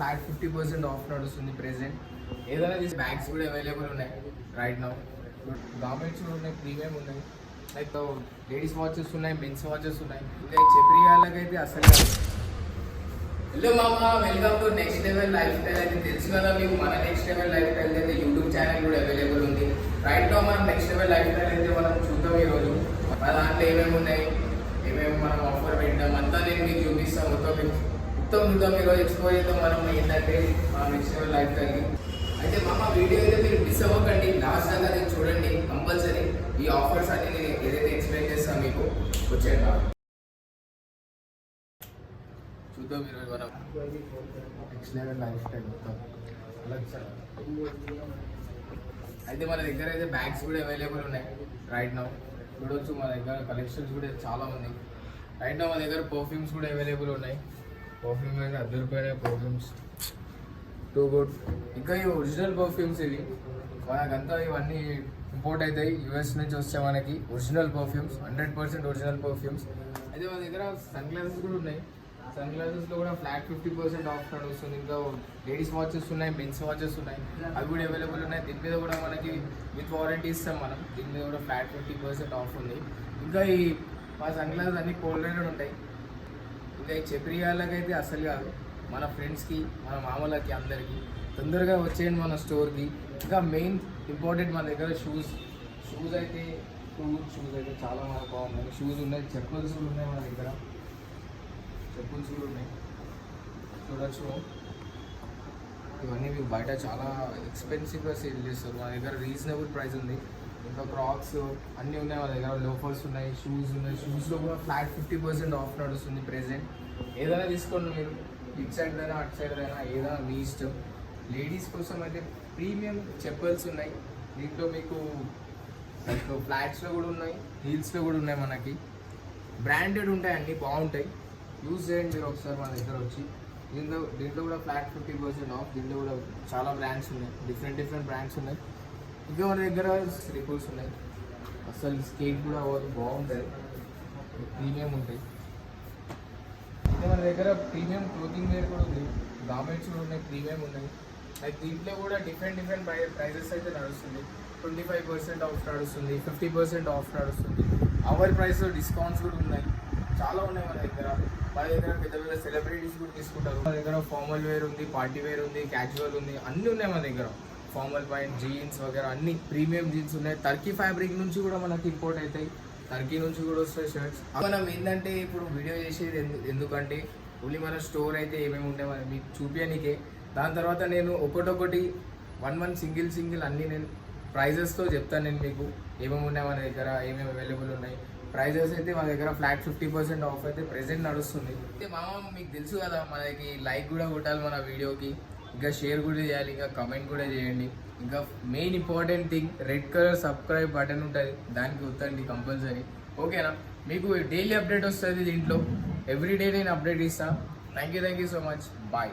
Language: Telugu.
ఫ్లాట్ 50% ఆఫ్ నడుస్తుంది ప్రెసెంట్. ఏదైనా తీసి బ్యాగ్స్ కూడా అవైలబుల్ ఉన్నాయి రైట్ నౌ. గార్మెంట్స్ కూడా ఉన్నాయి, ప్రీమియం ఉన్నాయి. లైక్ లేడీస్ వాచెస్ ఉన్నాయి, మెన్స్ వాచెస్ ఉన్నాయి. ఇంకా చెప్పి వాళ్ళకైతే అసలు హలో మామ, welcome to next level life style. అయితే తెలుసు కదా మీకు, మన నెక్స్ట్ లెవెల్ లైఫ్ స్టైల్ అయితే యూట్యూబ్ ఛానల్ కూడా అవైలబుల్ ఉంది రైట్ నౌ. మనం నెక్స్ట్ లెవెల్ లైఫ్ స్టైల్ అయితే మనం చూద్దాం ఈరోజు. మన దాంట్లో ఏమేమి ఉన్నాయి, ఏమేమి మనం ఆఫర్ పెట్టాం అంతా నేను మీకు చూపిస్తాం. మొత్తం చూద్దాం ఈరోజు, ఎక్స్ప్లోర్ చేద్దాం మనం ఏంటంటే మన నెక్స్ట్ లెవెల్ లైఫ్ స్టైల్కి. అయితే మామ వీడియో అయితే మీరు మిస్ అవ్వకండి, లాస్ట్ దాకా నేను చూడండి కంపల్సరీ. ఈ ఆఫర్స్ అన్ని నేను ఏదైతే ఎక్స్ప్లెయిన్ చేస్తాను మీకు వచ్చేయండి. చూద్దాం ఈరోజు మనం నెక్స్ట్ లెవెల్ లైఫ్ స్టైల్ మొత్తం. అయితే మన దగ్గర అయితే బ్యాగ్స్ కూడా అవైలబుల్ ఉన్నాయి రైట్ నౌ. చూడవచ్చు మన దగ్గర కలెక్షన్స్ కూడా చాలా ఉంది రైట్ నౌ. మన దగ్గర పర్ఫ్యూమ్స్ కూడా అవైలబుల్ ఉన్నాయి. పర్ఫ్యూమ్ అయితే అద్దరిపోయినాయి పర్ఫ్యూమ్స్, టూ గుడ్. ఇంకా ఈ ఒరిజినల్ పర్ఫ్యూమ్స్ ఇవి మనకంతా ఇవన్నీ ఇంపోర్ట్ అవుతాయి యూఎస్ నుంచి వస్తే మనకి ఒరిజినల్ పర్ఫ్యూమ్స్, 100% ఒరిజినల్ పర్ఫ్యూమ్స్. అయితే మన దగ్గర సన్ గ్లాసెస్ కూడా ఉన్నాయి. సన్ గ్లాసెస్లో కూడా ఫ్లాట్ 50% ఆఫ్ నడుస్తుంది. ఇంకా లేడీస్ వాచెస్ ఉన్నాయి, మెన్స్ వాచెస్ ఉన్నాయి, అవి కూడా అవైలబుల్ ఉన్నాయి. దీని మీద కూడా మనకి విత్ వారంటీ ఇస్తాం మనం. దీని మీద కూడా ఫ్లాట్ 50% ఆఫ్ ఉంది. ఇంకా ఈ మా సన్ గ్లాసెస్ అన్ని కోల్డ్ ఉంటాయి. ఇంకా ఈ చెప్పి వాళ్ళకైతే అసలు కాదు, మన ఫ్రెండ్స్కి, మన మామూలకి, అందరికీ తొందరగా వచ్చేయండి మన స్టోర్కి. ఇంకా మెయిన్ ఇంపార్టెంట్ మన దగ్గర షూస్ అయితే షూస్ అయితే చాలా బాగున్నాయి. షూస్ ఉన్నాయి, చెప్పుల్స్ కూడా ఉన్నాయి మన దగ్గర. చెప్పుల్స్ కూడా ఉన్నాయి చూడొచ్చు. ఇవన్నీ మీకు బయట చాలా ఎక్స్పెన్సివ్గా సేల్ చేస్తారు, మన దగ్గర రీజనబుల్ ప్రైస్ ఉంది. ఇంకా క్రాక్స్ అన్నీ ఉన్నాయి మన దగ్గర. లోఫర్స్ ఉన్నాయి, షూస్ ఉన్నాయి. షూస్లో కూడా ఫ్లాట్ 50% ఆఫ్ నడుస్తుంది ప్రెసెంట్. ఏదైనా తీసుకోండి మీరు, ఇటు సైడ్ అయినా అటు సైడ్ అయినా, ఏదైనా మీ ఇష్టం. లేడీస్ కోసం అయితే ప్రీమియం చెప్పల్స్ ఉన్నాయి. దీంట్లో మీకు ఫ్లాట్స్లో కూడా ఉన్నాయి, హీల్స్లో కూడా ఉన్నాయి. మనకి బ్రాండెడ్ ఉంటాయి, అన్నీ బాగుంటాయి. యూజ్ చేయండి మీరు ఒకసారి మన దగ్గర వచ్చి. దీంట్లో కూడా ఫ్లాట్ 50% ఆఫ్. దీంట్లో కూడా చాలా బ్రాండ్స్ ఉన్నాయి, డిఫరెంట్ బ్రాండ్స్ ఉన్నాయి. ఇంకా మన దగ్గర స్లీపర్స్ ఉన్నాయి. అసలు స్కేట్ కూడా బాగుంటుంది, ప్రీమియం ఉంటాయి. ఇంకా మన దగ్గర ప్రీమియం క్లోతింగ్ వేర్ కూడా ఉంది, గార్మెంట్స్ కూడా ఉన్నాయి, ప్రీమియం ఉన్నాయి. లైక్ దీంట్లో కూడా డిఫరెంట్ ప్రైజెస్ అయితే నడుస్తుంది. 25% ఆఫ్ నడుస్తుంది, 50% ఆఫ్ నడుస్తుంది. అవర్ ప్రైస్లో డిస్కౌంట్స్ కూడా ఉన్నాయి, చాలా ఉన్నాయి మన దగ్గర. మన దగ్గర పెద్ద పెద్ద సెలబ్రిటీస్ కూడా తీసుకుంటారు. మన దగ్గర ఫార్మల్ వేర్ ఉంది, పార్టీ వేర్ ఉంది, క్యాజువల్ ఉంది, అన్నీ ఉన్నాయి మన దగ్గర. ఫార్మల్ పాయింట్, జీన్స్ వగేరా అన్ని ప్రీమియం జీన్స్ ఉన్నాయి. టర్కీ ఫ్యాబ్రిక్ నుంచి కూడా మనకి ఇంపోర్ట్ అవుతాయి, టర్కీ నుంచి కూడా వస్తాయి షర్ట్స్. మనం ఏంటంటే ఇప్పుడు వీడియో చేసేది ఎందుకంటే ఓన్లీ మన స్టోర్ అయితే ఏమేమి ఉంటాయి మనం మీకు చూపించడానికే. దాని తర్వాత నేను ఒకటొకటి 1 మంత్ సింగిల్ అన్నీ నేను ప్రైజెస్తో చెప్తాను. నేను మీకు ఏమేమి ఉన్నాయి మన దగ్గర, ఏమేమి అవైలబుల్ ఉన్నాయి. ప్రైజెస్ అయితే మన దగ్గర ఫ్లాట్ 50% ఆఫ్ అయితే ప్రెసెంట్ నడుస్తుంది. అయితే మామ మీకు తెలుసు కదా, మనకి లైక్ కూడా కొట్టాలి మన వీడియోకి, ఇంకా షేర్ కూడా చేయాలి, ఇంకా కమెంట్ కూడా చేయండి. ఇంకా main important thing, red colour subscribe button ఉంటుంది, దానికి వద్దండి కంపల్సరీ. ఓకేనా? మీకు డైలీ అప్డేట్ వస్తుంది దీంట్లో, ఎవ్రీడే నేను అప్డేట్ ఇస్తాను. Thank you so much. Bye.